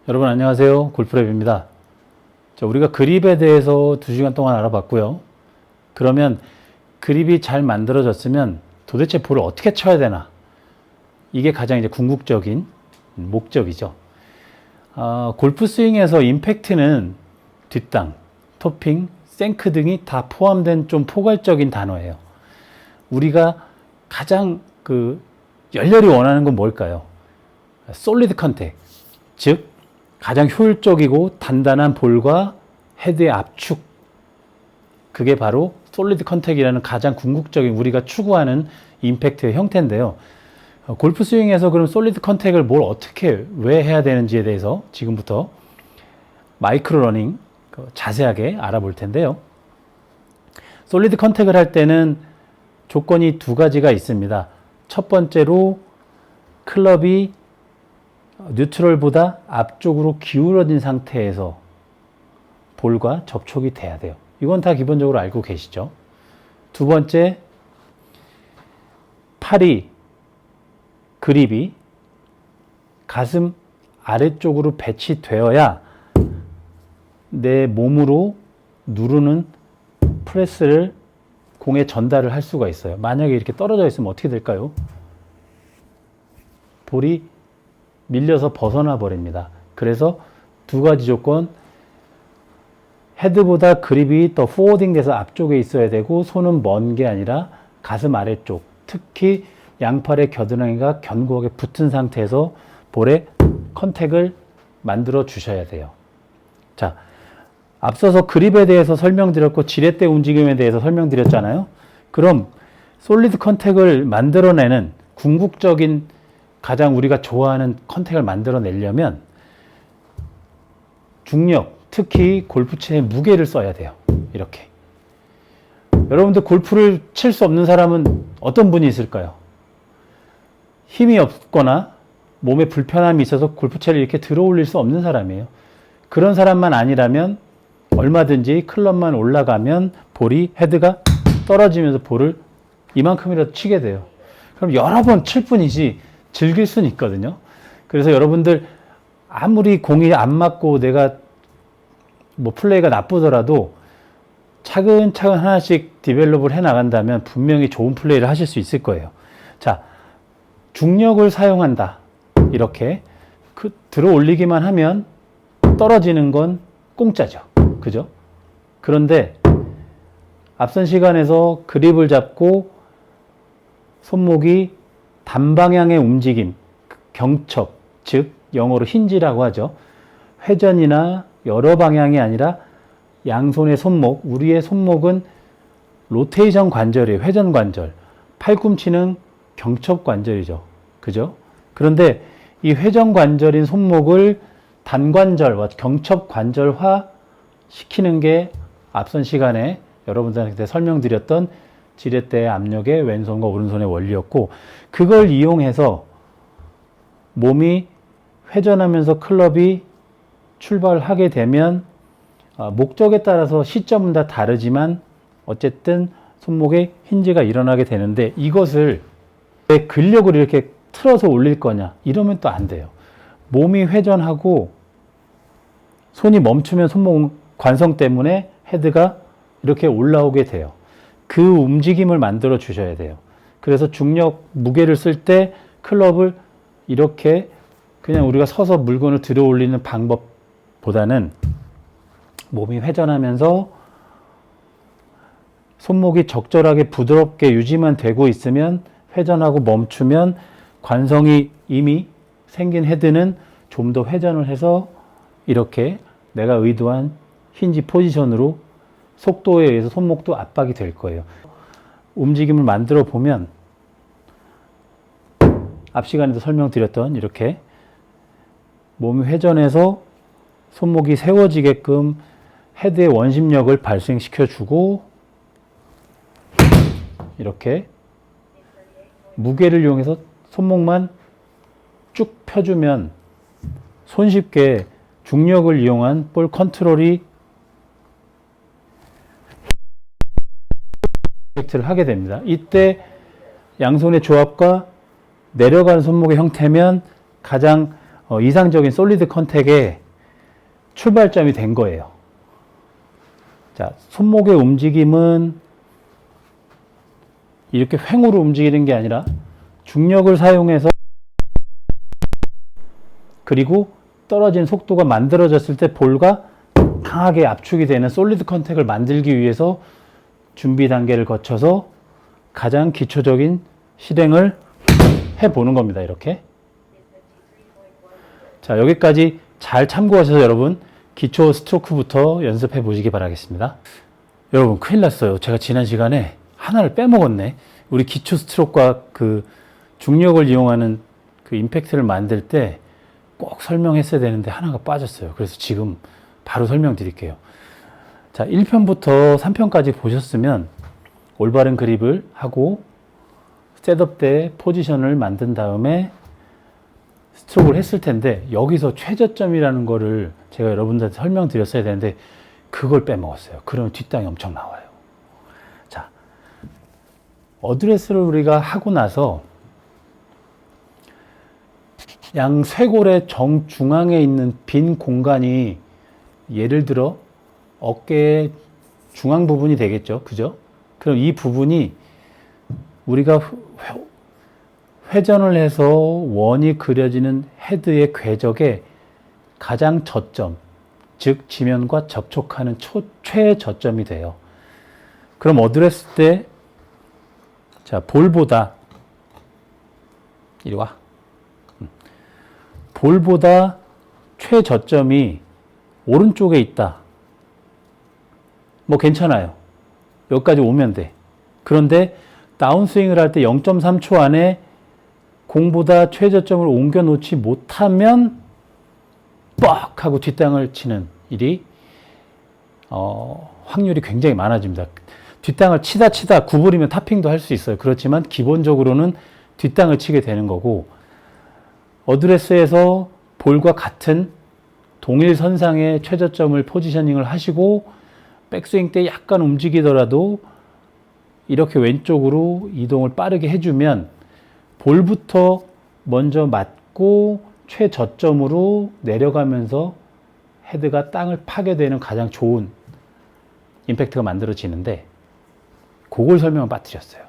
여러분 안녕하세요. 골프랩입니다. 자, 우리가 그립에 대해서 2시간 동안 알아봤고요. 그러면 그립이 잘 만들어졌으면 도대체 볼을 어떻게 쳐야 되나? 이게 가장 이제 궁극적인 목적이죠. 골프 스윙에서 임팩트는 뒷땅, 토핑, 생크 등이 다 포함된 좀 포괄적인 단어예요. 우리가 가장 열렬히 원하는 건 뭘까요? 솔리드 컨택, 즉 가장 효율적이고 단단한 볼과 헤드의 압축, 그게 바로 솔리드 컨택이라는 가장 궁극적인 우리가 추구하는 임팩트의 형태인데요. 골프 스윙에서 그럼 솔리드 컨택을 왜 해야 되는지에 대해서 지금부터 마이크로 러닝 자세하게 알아볼 텐데요. 솔리드 컨택을 할 때는 조건이 2가지가 있습니다. 첫 번째로 클럽이 뉴트럴보다 앞쪽으로 기울어진 상태에서 볼과 접촉이 돼야 돼요. 이건 다 기본적으로 알고 계시죠. 두 번째, 팔이, 그립이 가슴 아래쪽으로 배치되어야 내 몸으로 누르는 프레스를 공에 전달을 할 수가 있어요. 만약에 이렇게 떨어져 있으면 어떻게 될까요? 볼이 밀려서 벗어나 버립니다. 그래서 2가지 조건, 헤드보다 그립이 더 포워딩 돼서 앞쪽에 있어야 되고 손은 먼 게 아니라 가슴 아래쪽, 특히 양팔의 겨드랑이가 견고하게 붙은 상태에서 볼에 컨택을 만들어 주셔야 돼요. 자, 앞서서 그립에 대해서 설명드렸고 지렛대 움직임에 대해서 설명드렸잖아요. 그럼 솔리드 컨택을 만들어내는 궁극적인 가장 우리가 좋아하는 컨택을 만들어내려면 중력, 특히 골프채의 무게를 써야 돼요. 이렇게. 여러분들 골프를 칠 수 없는 사람은 어떤 분이 있을까요? 힘이 없거나 몸에 불편함이 있어서 골프채를 이렇게 들어 올릴 수 없는 사람이에요. 그런 사람만 아니라면 얼마든지 클럽만 올라가면 헤드가 떨어지면서 볼을 이만큼이라도 치게 돼요. 그럼 여러 번 칠 뿐이지 즐길 수는 있거든요. 그래서 여러분들 아무리 공이 안 맞고 내가 플레이가 나쁘더라도 차근차근 하나씩 디벨롭을 해 나간다면 분명히 좋은 플레이를 하실 수 있을 거예요. 자, 중력을 사용한다. 이렇게 들어 올리기만 하면 떨어지는 건 공짜죠. 그죠? 그런데 앞선 시간에서 그립을 잡고 손목이 단방향의 움직임, 경첩, 즉 영어로 힌지라고 하죠. 회전이나 여러 방향이 아니라 양손의 손목, 우리의 손목은 로테이션 관절이에요. 회전 관절. 팔꿈치는 경첩 관절이죠. 그죠? 그런데 이 회전 관절인 손목을 단관절과 경첩 관절화 시키는 게 앞선 시간에 여러분들한테 설명드렸던 지렛대의 압력의 왼손과 오른손의 원리였고, 그걸 이용해서 몸이 회전하면서 클럽이 출발하게 되면 목적에 따라서 시점은 다 다르지만 어쨌든 손목에 힌지가 일어나게 되는데, 이것을 왜 근력을 이렇게 틀어서 올릴 거냐 이러면 또 안 돼요. 몸이 회전하고 손이 멈추면 손목 관성 때문에 헤드가 이렇게 올라오게 돼요. 그 움직임을 만들어 주셔야 돼요. 그래서 중력, 무게를 쓸 때 클럽을 이렇게 그냥 우리가 서서 물건을 들어 올리는 방법보다는 몸이 회전하면서 손목이 적절하게 부드럽게 유지만 되고 있으면, 회전하고 멈추면 관성이 이미 생긴 헤드는 좀 더 회전을 해서 이렇게 내가 의도한 힌지 포지션으로 속도에 의해서 손목도 압박이 될 거예요. 움직임을 만들어 보면 앞 시간에도 설명드렸던 이렇게 몸이 회전해서 손목이 세워지게끔 헤드의 원심력을 발생시켜 주고, 이렇게 무게를 이용해서 손목만 쭉 펴주면 손쉽게 중력을 이용한 볼 컨트롤이 를 하게 됩니다. 이때 양손의 조합과 내려가는 손목의 형태면 가장 이상적인 솔리드 컨택의 출발점이 된 거예요. 자, 손목의 움직임은 이렇게 횡으로 움직이는 게 아니라 중력을 사용해서, 그리고 떨어진 속도가 만들어졌을 때 볼과 강하게 압축이 되는 솔리드 컨택을 만들기 위해서 준비 단계를 거쳐서 가장 기초적인 실행을 해보는 겁니다. 이렇게. 자, 여기까지 잘 참고하셔서 여러분 기초 스트로크부터 연습해 보시기 바라겠습니다. 여러분, 큰일 났어요. 제가 지난 시간에 하나를 빼먹었네. 우리 기초 스트로크와 그 중력을 이용하는 그 임팩트를 만들 때 꼭 설명했어야 되는데 하나가 빠졌어요. 그래서 지금 바로 설명드릴게요. 자, 1편부터 3편까지 보셨으면 올바른 그립을 하고 셋업 때 포지션을 만든 다음에 스트로크를 했을 텐데, 여기서 최저점이라는 거를 제가 여러분들한테 설명드렸어야 되는데 그걸 빼먹었어요. 그러면 뒷땅이 엄청 나와요. 자, 어드레스를 우리가 하고 나서 양 쇄골의 정중앙에 있는 빈 공간이 예를 들어 어깨의 중앙 부분이 되겠죠. 그죠? 그럼 이 부분이 우리가 회전을 해서 원이 그려지는 헤드의 궤적의 가장 저점, 즉 지면과 접촉하는 최저점이 돼요. 그럼 어드레스 때, 자, 볼보다, 이리 와. 볼보다 최저점이 오른쪽에 있다. 뭐 괜찮아요. 여기까지 오면 돼. 그런데 다운스윙을 할 때 0.3초 안에 공보다 최저점을 옮겨 놓지 못하면 뻑 하고 뒷땅을 치는 일이 확률이 굉장히 많아집니다. 뒷땅을 치다 구부리면 탑핑도 할 수 있어요. 그렇지만 기본적으로는 뒷땅을 치게 되는 거고, 어드레스에서 볼과 같은 동일 선상의 최저점을 포지셔닝을 하시고 백스윙 때 약간 움직이더라도 이렇게 왼쪽으로 이동을 빠르게 해주면 볼부터 먼저 맞고 최저점으로 내려가면서 헤드가 땅을 파게 되는 가장 좋은 임팩트가 만들어지는데, 그걸 설명을 빠뜨렸어요.